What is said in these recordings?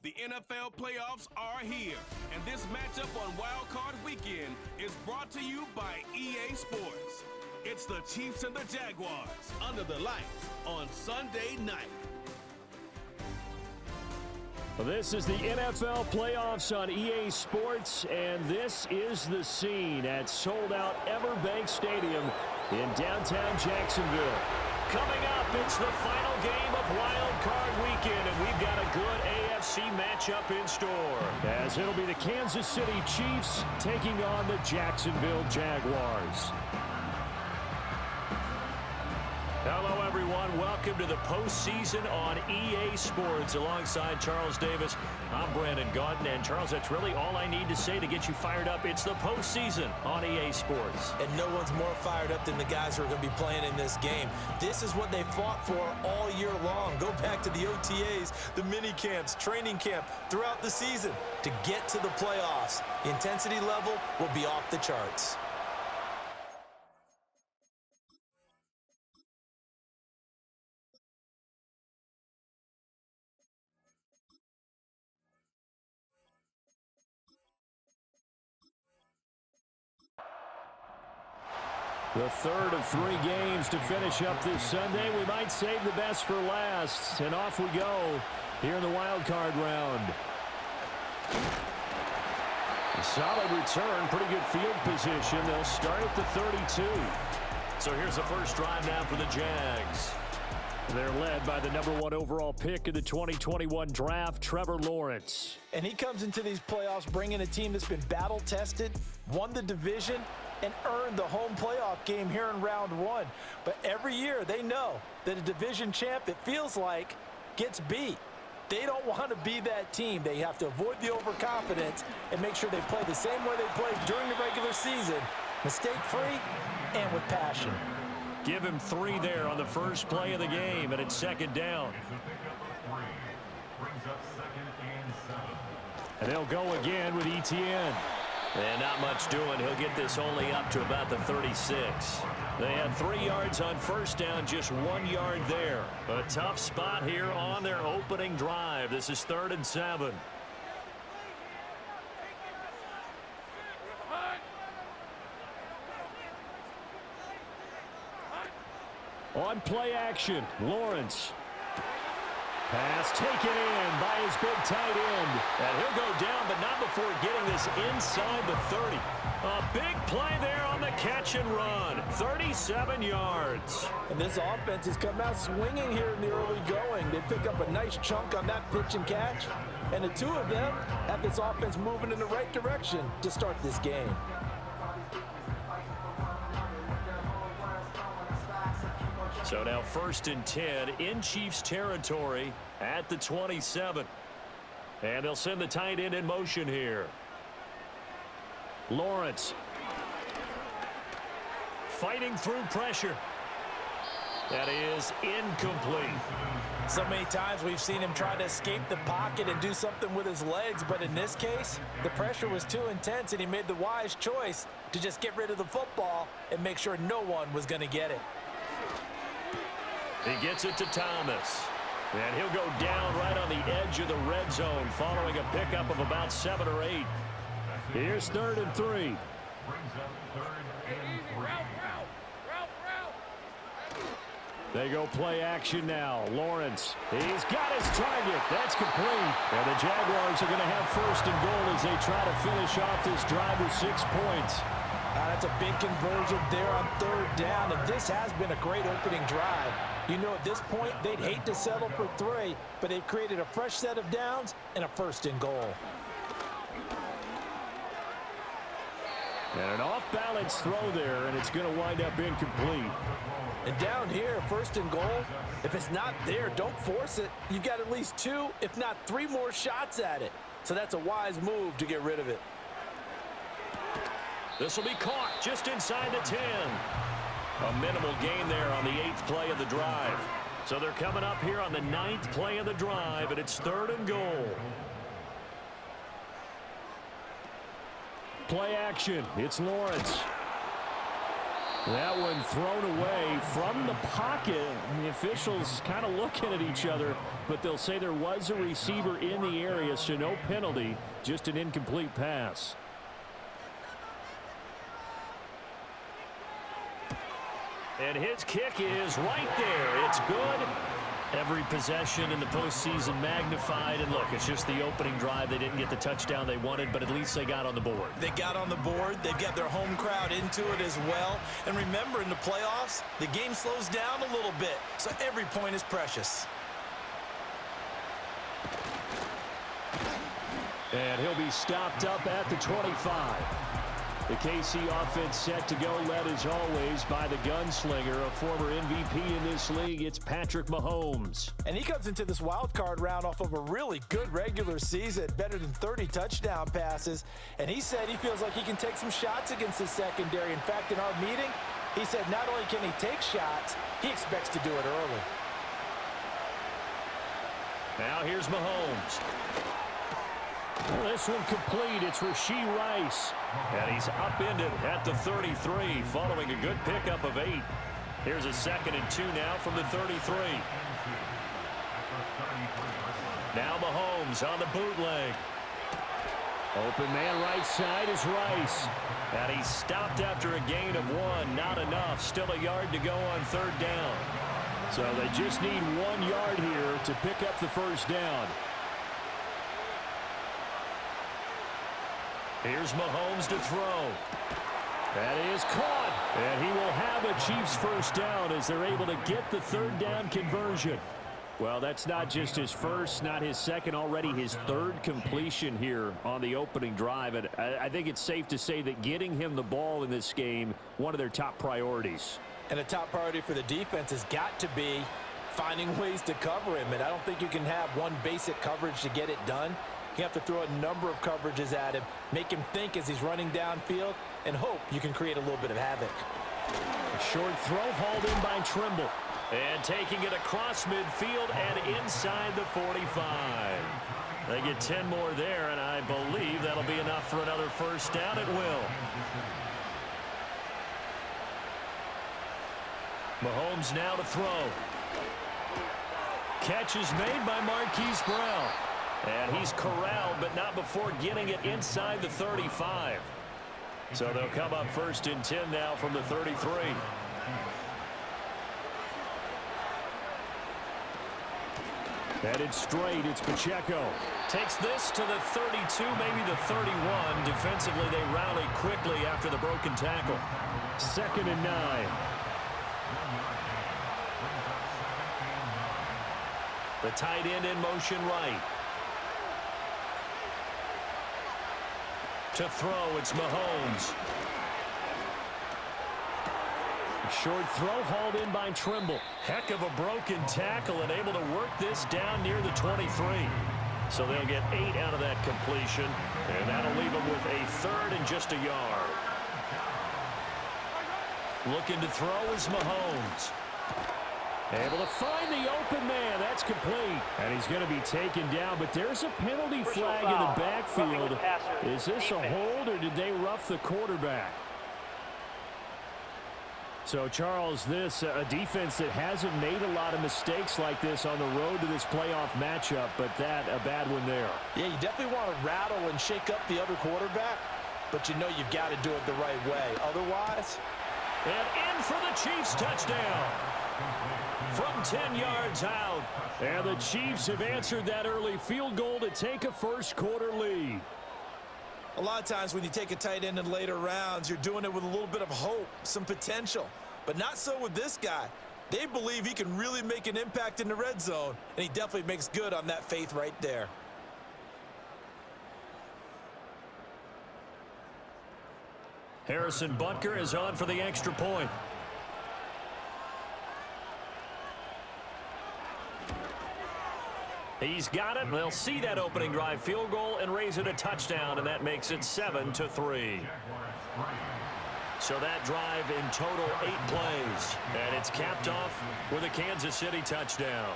The NFL playoffs are here, and this matchup on Wildcard Weekend is brought to you by EA Sports. It's the Chiefs and the Jaguars under the lights on Sunday night. Well, this is the NFL playoffs on EA Sports, and this is the scene at sold-out Everbank Stadium in downtown Jacksonville. Coming up, it's the final game of Wild Card Weekend, and we've got a good AFC matchup in store, as it'll be the Kansas City Chiefs taking on the Jacksonville Jaguars. Hello, everyone. Welcome to the postseason on EA Sports. Alongside Charles Davis, I'm Brandon Gaudin. And, Charles, that's really all I need to say to get you fired up. It's the postseason on EA Sports. And no one's more fired up than the guys who are going to be playing in this game. This is what they fought for all year long. Go back to the OTAs, the mini camps, training camp, throughout the season to get to the playoffs. The intensity level will be off the charts. The third of three games to finish up this Sunday. We might save the best for last. And off we go here in the wild card round. A solid return, pretty good field position. They'll start at the 32. So here's the first drive now for the Jags. They're led by the #1 overall pick in the 2021 draft, Trevor Lawrence. And he comes into these playoffs bringing a team that's been battle-tested, won the division, and earned the home playoff game here in round one. But every year they know that a division champ, it feels like, gets beat. They don't want to be that team. They have to avoid the overconfidence and make sure they play the same way they played during the regular season, mistake-free and with passion. Give him 3 there on the first play of the game, and it's second down. And they'll go again with ETN. And not much doing. He'll get this only up to about the 36. They had 3 yards on first down, just 1 yard there. A tough spot here on their opening drive. This is 3rd and 7. On play action, Lawrence. Pass taken in by his big tight end. And he'll go down, but not before getting this inside the 30. A big play there on the catch and run. 37 yards. And this offense has come out swinging here in the early going. They pick up a nice chunk on that pitch and catch. And the two of them have this offense moving in the right direction to start this game. So now 1st and 10 in Chiefs territory at the 27. And they'll send the tight end in motion here. Lawrence. Fighting through pressure. That is incomplete. So many times we've seen him try to escape the pocket and do something with his legs, but in this case, the pressure was too intense and he made the wise choice to just get rid of the football and make sure no one was going to get it. He gets it to Thomas. And he'll go down right on the edge of the red zone following a pickup of about 7 or 8. Here's 3rd and 3. They go play action now. Lawrence. He's got his target. That's complete. And the Jaguars are going to have 1st and goal as they try to finish off this drive with 6 points. That's a big conversion there on 3rd down, and this has been a great opening drive. You know, at this point, they'd hate to settle for 3, but they've created a fresh set of downs and a 1st and goal. And an off-balance throw there, and it's going to wind up incomplete. And down here, 1st and goal, if it's not there, don't force it. You've got at least 2, if not 3 more shots at it. So that's a wise move to get rid of it. This will be caught just inside the 10. A minimal gain there on the 8th play of the drive. So they're coming up here on the 9th play of the drive, and it's 3rd and goal. Play action. It's Lawrence. That one thrown away from the pocket. The officials kind of looking at each other, but they'll say there was a receiver in the area, so no penalty, just an incomplete pass. And his kick is right there. It's good. Every possession in the postseason magnified. And look, it's just the opening drive. They didn't get the touchdown they wanted, but at least they got on the board. They got on the board. They've got their home crowd into it as well. And remember, in the playoffs, the game slows down a little bit, so every point is precious. And he'll be stopped up at the 25. The KC offense set to go, led as always by the gunslinger, a former MVP in this league. It's Patrick Mahomes. And he comes into this wild card round off of a really good regular season, better than 30 touchdown passes. And he said he feels like he can take some shots against the secondary. In fact, in our meeting, he said not only can he take shots, he expects to do it early. Now here's Mahomes. This one complete. It's Rashee Rice. And he's upended at the 33 following a good pickup of 8. Here's a 2nd and 2 now from the 33. Now Mahomes on the bootleg. Open man right side is Rice. And he's stopped after a gain of 1. Not enough. Still a yard to go on 3rd down. So they just need 1 yard here to pick up the 1st down. Here's Mahomes to throw. That is caught. And he will have a Chiefs 1st down as they're able to get the 3rd down conversion. Well, that's not just his first, not his second, already his 3rd completion here on the opening drive. And I think it's safe to say that getting him the ball in this game, one of their top priorities. And a top priority for the defense has got to be finding ways to cover him. And I don't think you can have one basic coverage to get it done. You have to throw a number of coverages at him, make him think as he's running downfield, and hope you can create a little bit of havoc. A short throw hauled in by Trimble. And taking it across midfield and inside the 45. They get 10 more there, and I believe that'll be enough for another 1st down. It will. Mahomes now to throw. Catch is made by Marquise Brown. And he's corralled, but not before getting it inside the 35. So they'll come up 1st and 10 now from the 33. Headed straight, it's Pacheco. Takes this to the 32, maybe the 31. Defensively, they rally quickly after the broken tackle. 2nd and 9. The tight end in motion right. To throw, it's Mahomes. Short throw hauled in by Trimble. Heck of a broken tackle and able to work this down near the 23. So they'll get 8 out of that completion, and that'll leave them with a 3rd and just a yard. Looking to throw is Mahomes. Able to find the open man. That's complete. And he's going to be taken down, but there's a penalty flag in the backfield. Is this a hold, or did they rough the quarterback? So, Charles, this a defense that hasn't made a lot of mistakes like this on the road to this playoff matchup, but that a bad one there. Yeah, you definitely want to rattle and shake up the other quarterback, but you know you've got to do it the right way. Otherwise... And in for the Chiefs touchdown. From 10 yards out. And the Chiefs have answered that early field goal to take a 1st quarter lead. A lot of times when you take a tight end in later rounds, you're doing it with a little bit of hope, some potential. But not so with this guy. They believe he can really make an impact in the red zone, and he definitely makes good on that faith right there. Harrison Butker is on for the extra point. He's got it. They'll see that opening drive field goal and raise it a touchdown, and that makes it 7-3. So that drive in total 8 plays, and it's capped off with a Kansas City touchdown.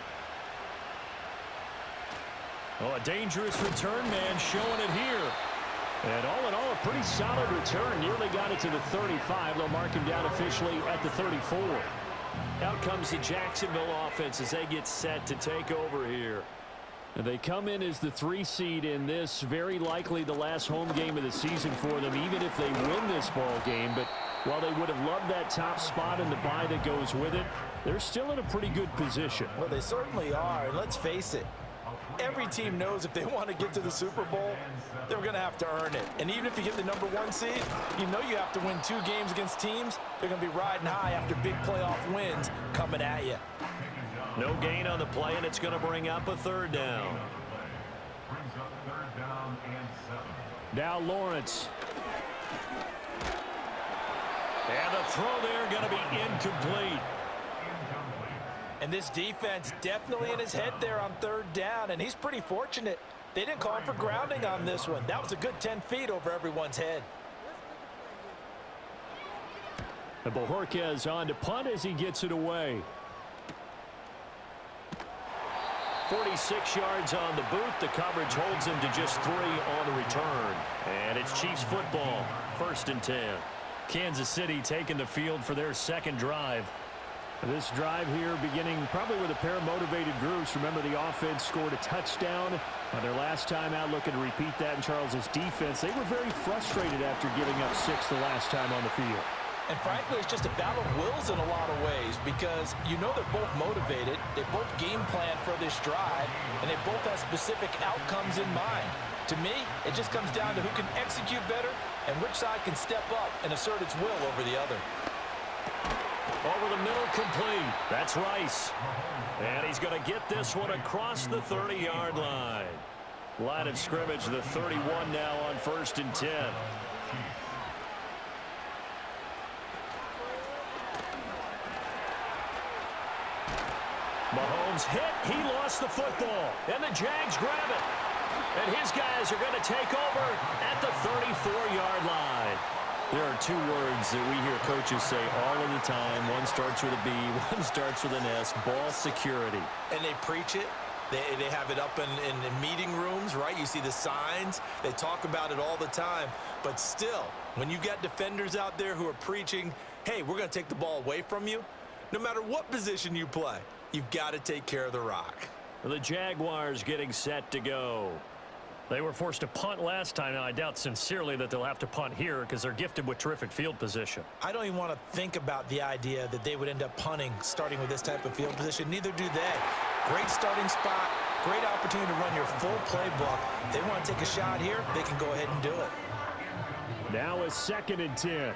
Oh, a dangerous return man showing it here. And all in all, a pretty solid return. Nearly got it to the 35. They'll mark him down officially at the 34. Out comes the Jacksonville offense as they get set to take over here. And they come in as the 3 seed in this, very likely the last home game of the season for them, even if they win this ball game. But while they would have loved that top spot and the bye that goes with it, they're still in a pretty good position. Well, they certainly are, and let's face it, every team knows if they want to get to the Super Bowl, they're going to have to earn it. And even if you get the #1 seed, you know you have to win 2 games against teams. They're going to be riding high after big playoff wins coming at you. No gain on the play, and it's going to bring up a 3rd down. Now Lawrence. And the throw there going to be incomplete. And this defense definitely in his head there on 3rd down, and he's pretty fortunate. They didn't call for grounding on this one. That was a good 10 feet over everyone's head. And Bojorquez on to punt as he gets it away. 46 yards on the boot. The coverage holds him to just 3 on the return. And it's Chiefs football, 1st and 10. Kansas City taking the field for their 2nd drive. This drive here beginning probably with a pair of motivated groups. Remember, the offense scored a touchdown on their last time out, looking to repeat that in Charles's defense. They were very frustrated after giving up 6 the last time on the field. And frankly, it's just a battle of wills in a lot of ways because you know they're both motivated, they both game plan for this drive, and they both have specific outcomes in mind. To me, it just comes down to who can execute better and which side can step up and assert its will over the other. Over the middle, complete. That's Rice. And he's going to get this one across the 30-yard line. Line of scrimmage, the 31 now on 1st and 10. Mahomes hit. He lost the football. And the Jags grab it. And his guys are going to take over at the 34-yard line. There are 2 words that we hear coaches say all of the time. One starts with a B, one starts with an S, ball security. And they preach it. They have it up in meeting rooms, right? You see the signs. They talk about it all the time. But still, when you've got defenders out there who are preaching, hey, we're going to take the ball away from you, no matter what position you play, you've got to take care of the rock. The Jaguars getting set to go. They were forced to punt last time. Now, I doubt sincerely that they'll have to punt here because they're gifted with terrific field position. I don't even want to think about the idea that they would end up punting starting with this type of field position. Neither do they. Great starting spot, great opportunity to run your full playbook. If they want to take a shot here, they can go ahead and do it. Now a 2nd and 10.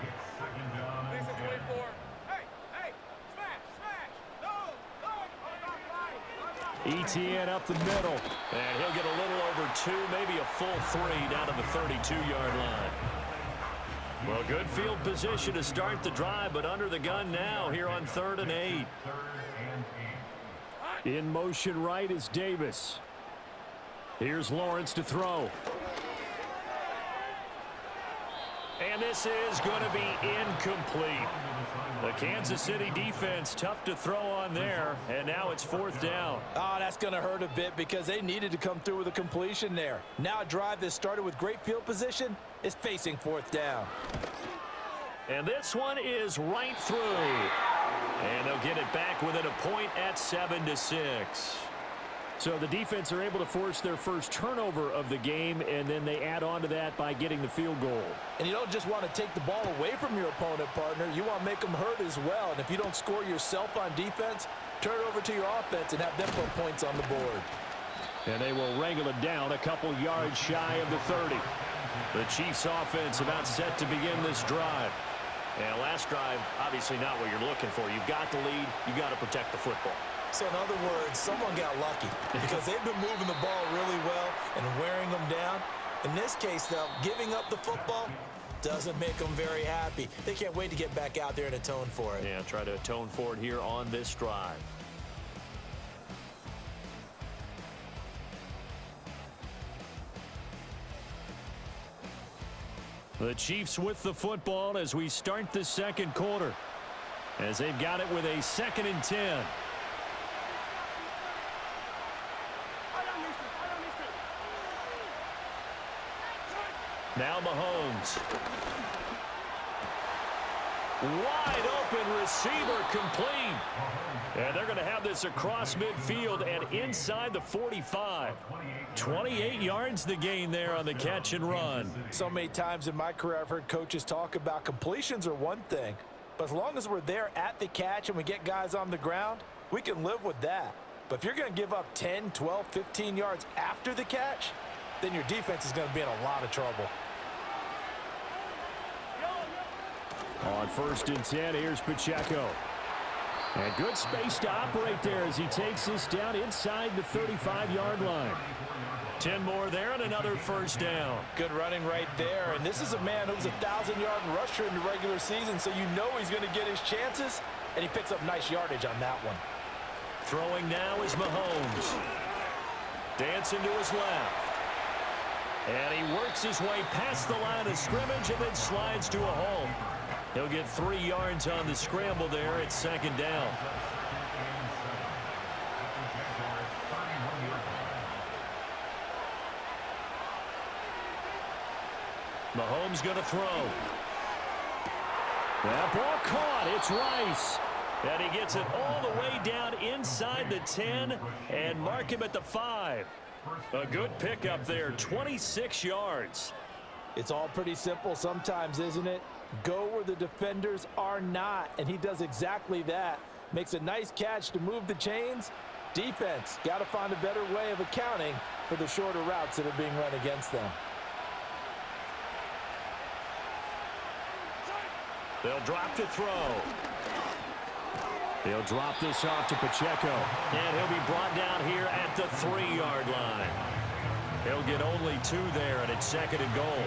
ETN up the middle. And he'll get a little over 2, maybe a full 3 down to the 32-yard line. Well, good field position to start the drive, but under the gun now here on 3rd and 8. In motion right is Davis. Here's Lawrence to throw. And this is going to be incomplete. The Kansas City defense tough to throw on there, and now it's 4th down. Oh, that's going to hurt a bit because they needed to come through with a completion there. Now a drive that started with great field position is facing 4th down. And this one is right through. And they'll get it back within a point at 7-6. So the defense are able to force their first turnover of the game, and then they add on to that by getting the field goal. And you don't just want to take the ball away from your opponent, partner. You want to make them hurt as well. And if you don't score yourself on defense, turn it over to your offense and have them put points on the board. And they will wrangle it down a couple yards shy of the 30. The Chiefs offense about set to begin this drive. And last drive, obviously not what you're looking for. You've got the lead. You've got to protect the football. So in other words, someone got lucky because they've been moving the ball really well and wearing them down. In this case, though, giving up the football doesn't make them very happy. They can't wait to get back out there and atone for it. Yeah, try to atone for it here on this drive. The Chiefs with the football as we start the 2nd quarter, as they've got it with a 2nd and 10. Now Mahomes. Wide open receiver complete. And they're going to have this across midfield and inside the 45. 28 yards the gain there on the catch and run. So many times in my career I've heard coaches talk about completions are one thing, but as long as we're there at the catch and we get guys on the ground, we can live with that. But if you're going to give up 10, 12, 15 yards after the catch, then your defense is going to be in a lot of trouble. On 1st and 10, here's Pacheco. And good space to operate there as he takes this down inside the 35-yard line. 10 more there and another first down. Good running right there. And this is a man who was a 1,000-yard rusher in the regular season, so you know he's going to get his chances, and he picks up nice yardage on that one. Throwing now is Mahomes. Dancing to his left. And he works his way past the line of scrimmage and then slides to a hole. He'll get 3 yards on the scramble there at 2nd down. Mahomes going to throw. That ball caught. It's Rice. And he gets it all the way down inside the 10 and mark him at the 5. A good pickup there, 26 yards. It's all pretty simple sometimes, isn't it? Go where the defenders are not, and he does exactly that. Makes a nice catch to move the chains. Defense, got to find a better way of accounting for the shorter routes that are being run against them. They'll drop to throw. He'll drop this off to Pacheco, and he'll be brought down here at the 3-yard line. He'll get only 2 there, and it's 2nd and goal.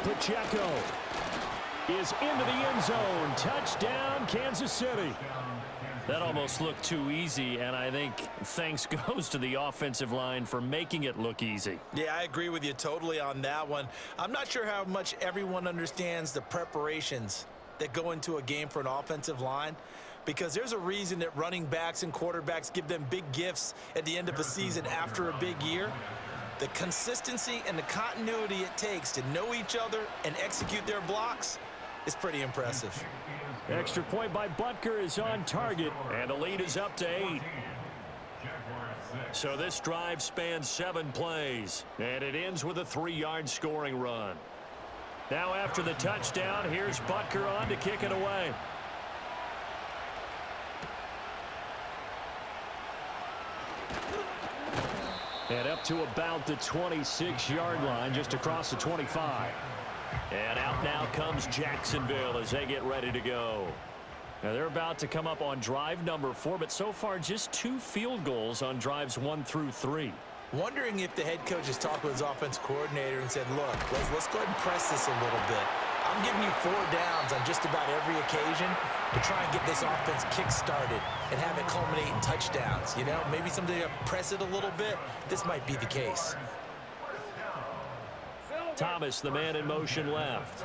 Pacheco is into the end zone. Touchdown, Kansas City. That almost looked too easy, and I think thanks goes to the offensive line for making it look easy. Yeah, I agree with you totally on that one. I'm not sure how much everyone understands the preparations that go into a game for an offensive line, because there's a reason that running backs and quarterbacks give them big gifts at the end of a season after a big year. The consistency and the continuity it takes to know each other and execute their blocks is pretty impressive. Extra point by Butker is on target, and the lead is up to 8. So this drive spans 7 plays, and it ends with a 3-yard scoring run. Now after the touchdown, here's Butker on to kick it away. And up to about the 26-yard line, just across the 25. And out now comes Jacksonville as they get ready to go. Now they're about to come up on drive number 4, but so far just 2 field goals on drives 1 through 3. Wondering if the head coach has talked with his offensive coordinator and said, look, let's go ahead and press this a little bit. I'm giving you 4 downs on just about every occasion to try and get this offense kick-started and have it culminate in touchdowns. You know, maybe someday press it a little bit. This might be the case. Thomas, the man in motion left.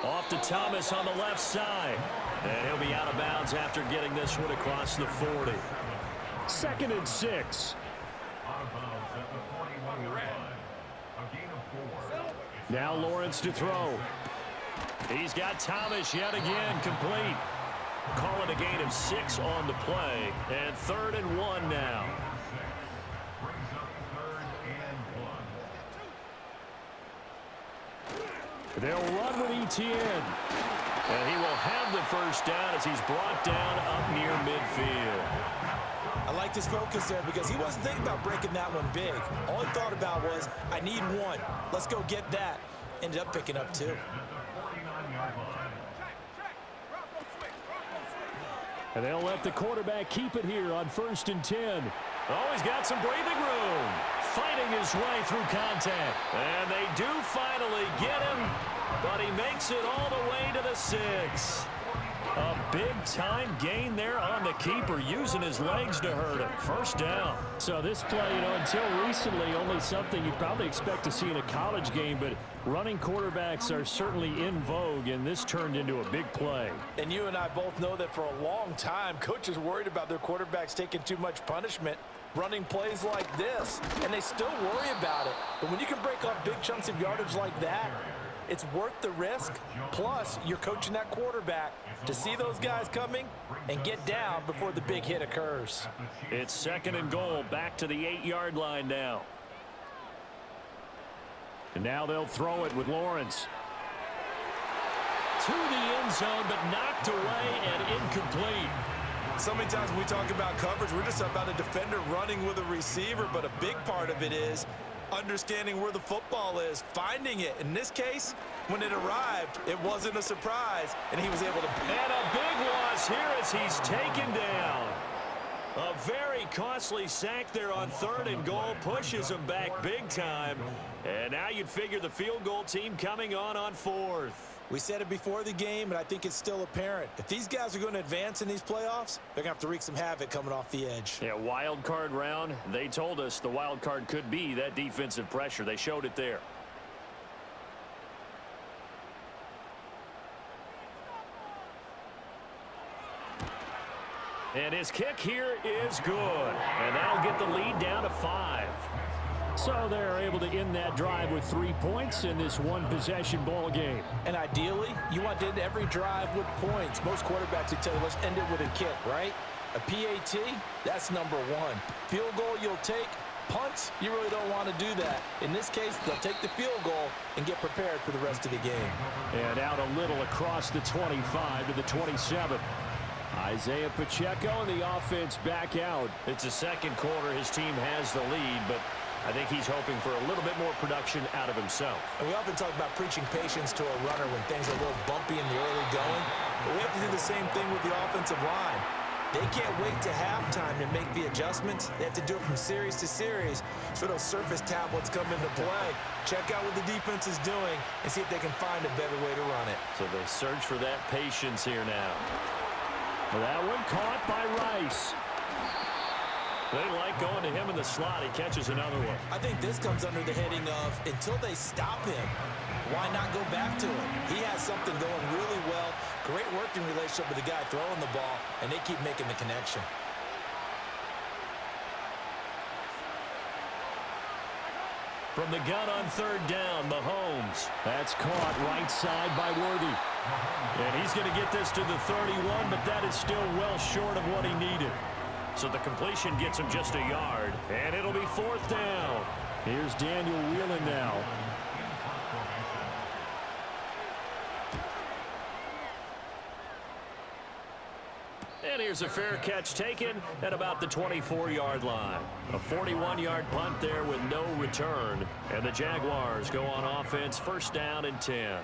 Off to Thomas on the left side. And he'll be out of bounds after getting this one across the 40. 2nd and 6. Now Lawrence to throw. He's got Thomas yet again complete. Calling a gain of 6 on the play. And 3rd and 1 now. They'll run with Etienne. And he will have the first down as he's brought down up near midfield. I like his focus there because he wasn't thinking about breaking that one big. All he thought about was, I need 1. Let's go get that. Ended up picking up 2. And they'll let the quarterback keep it here on 1st and 10. Oh, he's got some breathing room. Fighting his way through contact. And they do finally get him, but he makes it all the way to the 6. A big-time gain there on the keeper, using his legs to hurt him. First down. So this play, until recently, only something you'd probably expect to see in a college game, but running quarterbacks are certainly in vogue, and this turned into a big play. And you and I both know that for a long time, coaches worried about their quarterbacks taking too much punishment, running plays like this, and they still worry about it. But when you can break up big chunks of yardage like that, it's worth the risk. Plus, you're coaching that quarterback to see those guys coming and get down before the big hit occurs. It's 2nd and goal, back to the 8-yard line now. And now they'll throw it with Lawrence. To the end zone, but knocked away and incomplete. So many times when we talk about coverage, we're just about a defender running with a receiver, but a big part of it is understanding where the football is, finding it. In this case, when it arrived, it wasn't a surprise, and he was able to. And a big loss here as he's taken down. A very costly sack there on 3rd and goal, pushes him back big time. And now you'd figure the field goal team coming on 4th. We said it before the game, and I think it's still apparent. If these guys are going to advance in these playoffs, they're going to have to wreak some havoc coming off the edge. Yeah, wild card round. They told us the wild card could be that defensive pressure. They showed it there. And his kick here is good. And that'll get the lead down to 5. So they're able to end that drive with 3 points in this one-possession ball game. And ideally, you want to end every drive with points. Most quarterbacks would tell you, let's end it with a kick, right? A PAT, that's number 1. Field goal you'll take. Punts, you really don't want to do that. In this case, they'll take the field goal and get prepared for the rest of the game. And out a little across the 25 to the 27. Isaiah Pacheco and the offense back out. It's the second quarter. His team has the lead, but I think he's hoping for a little bit more production out of himself. And we often talk about preaching patience to a runner when things are a little bumpy in the early going. But we have to do the same thing with the offensive line. They can't wait to halftime to make the adjustments. They have to do it from series to series. So those surface tablets come into play. Check out what the defense is doing and see if they can find a better way to run it. So they search for that patience here now. That one caught by Rice. They like going to him in the slot. He catches another one. I think this comes under the heading of until they stop him, why not go back to him? He has something going really well. Great working relationship with the guy throwing the ball, and they keep making the connection. From the gun on 3rd down, Mahomes. That's caught right side by Worthy. And he's going to get this to the 31, but that is still well short of what he needed. So the completion gets him just a yard, and it'll be 4th down. Here's Daniel Whelan now. And here's a fair catch taken at about the 24-yard line. A 41-yard punt there with no return. And the Jaguars go on offense, 1st down and 10.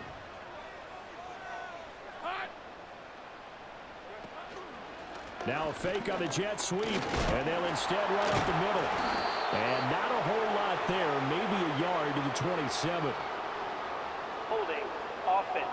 Now a fake on the jet sweep, and they'll instead run up the middle. And not a whole lot there, maybe a yard to the 27. Holding offense.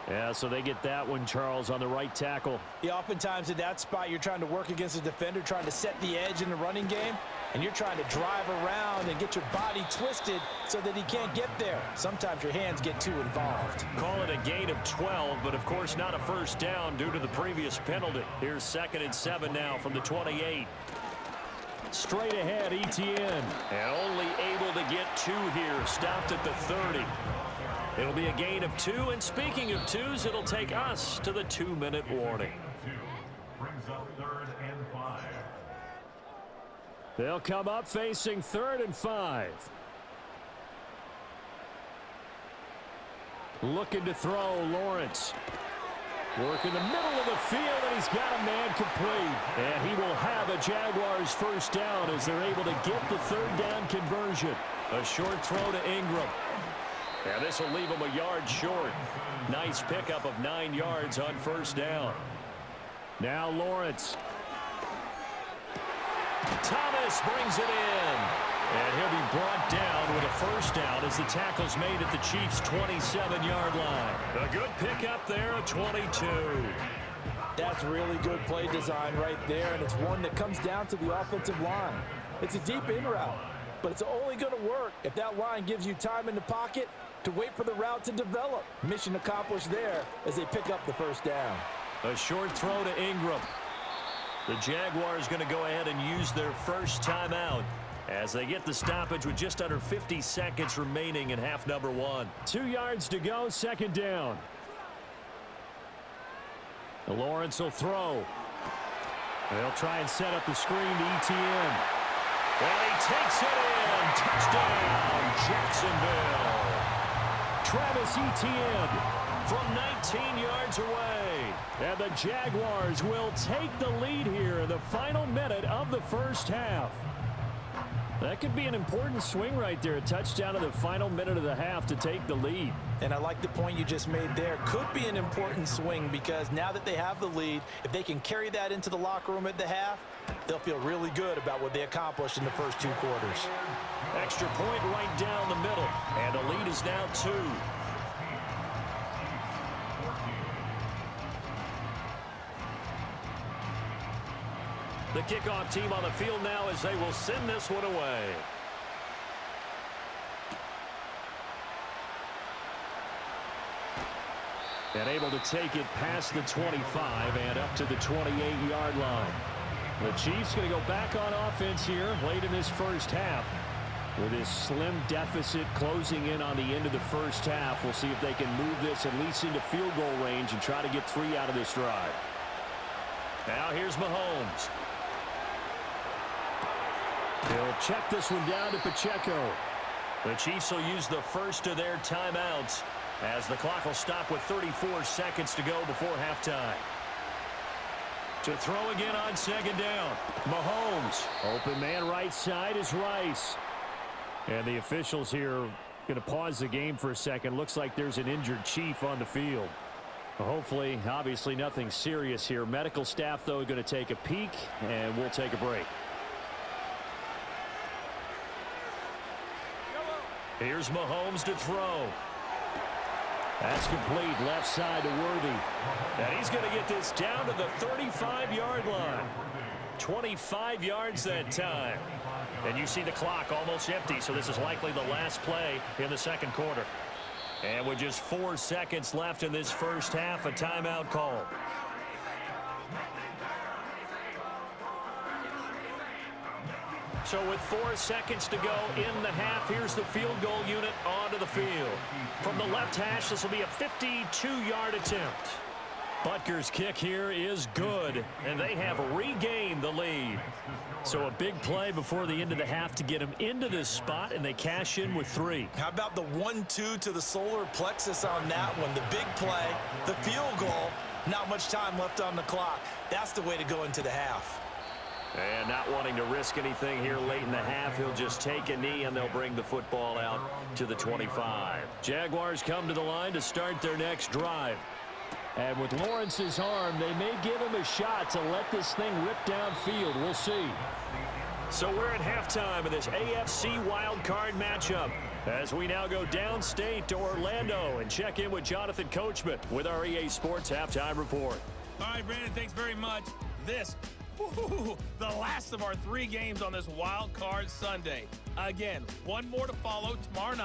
Yeah, so they get that one, Charles, on the right tackle. Yeah, oftentimes in that spot, you're trying to work against a defender, trying to set the edge in the running game, and you're trying to drive around and get your body twisted so that he can't get there. Sometimes your hands get too involved. Call it a gain of 12, but of course not a 1st down due to the previous penalty. Here's 2nd and 7 now from the 28. Straight ahead, ETN. And only able to get 2 here. Stopped at the 30. It'll be a gain of 2, and speaking of 2s, it'll take us to the 2-minute warning. Brings up 3rd and 5. They'll come up facing 3rd and 5. Looking to throw, Lawrence. Work in the middle of the field, and he's got a man complete. And he will have a Jaguars 1st down as they're able to get the 3rd down conversion. A short throw to Ingram. Yeah, this will leave him a yard short. Nice pickup of 9 yards on 1st down. Now Lawrence. Thomas brings it in. And he'll be brought down with a first down as the tackle's made at the Chiefs' 27-yard line. A good pickup there at 22. That's really good play design right there, and it's one that comes down to the offensive line. It's a deep in route, but it's only going to work if that line gives you time in the pocket to wait for the route to develop. Mission accomplished there as they pick up the first down. A short throw to Ingram. The Jaguars going to go ahead and use their first timeout as they get the stoppage with just under 50 seconds remaining in half number 1. 2 yards to go, second down. Lawrence will throw. They'll try and set up the screen to Etienne. And he takes it in. Touchdown, Jacksonville. Travis Etienne from 19 yards away. And the Jaguars will take the lead here in the final minute of the first half. That could be an important swing right there. A touchdown in the final minute of the half to take the lead. And I like the point you just made there. Could be an important swing because now that they have the lead, if they can carry that into the locker room at the half, they'll feel really good about what they accomplished in the first 2 quarters. Extra point right down the middle. And the lead is now 2. The kickoff team on the field now as they will send this one away. And able to take it past the 25 and up to the 28-yard line. The Chiefs going to go back on offense here late in this first half. With this slim deficit closing in on the end of the first half, we'll see if they can move this at least into field goal range and try to get 3 out of this drive. Now here's Mahomes. He'll check this one down to Pacheco. The Chiefs will use the first of their timeouts as the clock will stop with 34 seconds to go before halftime. To throw again on second down. Mahomes. Open man right side is Rice. And the officials here going to pause the game for a second. Looks like there's an injured Chief on the field. Hopefully, obviously nothing serious here. Medical staff, though, going to take a peek, and we'll take a break. Here's Mahomes to throw. That's complete. Left side to Worthy. And he's going to get this down to the 35-yard line. 25 yards that time. And you see the clock almost empty, so this is likely the last play in the second quarter. And with just 4 seconds left in this first half, a timeout call. So with 4 seconds to go in the half, here's the field goal unit onto the field. From the left hash, this will be a 52-yard attempt. Butker's kick here is good, and they have regained the lead. So a big play before the end of the half to get them into this spot, and they cash in with 3. How about the 1-2 to the solar plexus on that one? The big play, the field goal, not much time left on the clock. That's the way to go into the half. And not wanting to risk anything here late in the half, he'll just take a knee, and they'll bring the football out to the 25. Jaguars come to the line to start their next drive. And with Lawrence's arm, they may give him a shot to let this thing rip downfield. We'll see. So we're at halftime of this AFC Wildcard matchup as we now go downstate to Orlando and check in with Jonathan Coachman with our EA Sports Halftime Report. All right, Brandon, thanks very much. The last of our 3 games on this Wild Card Sunday. Again, one more to follow tomorrow night.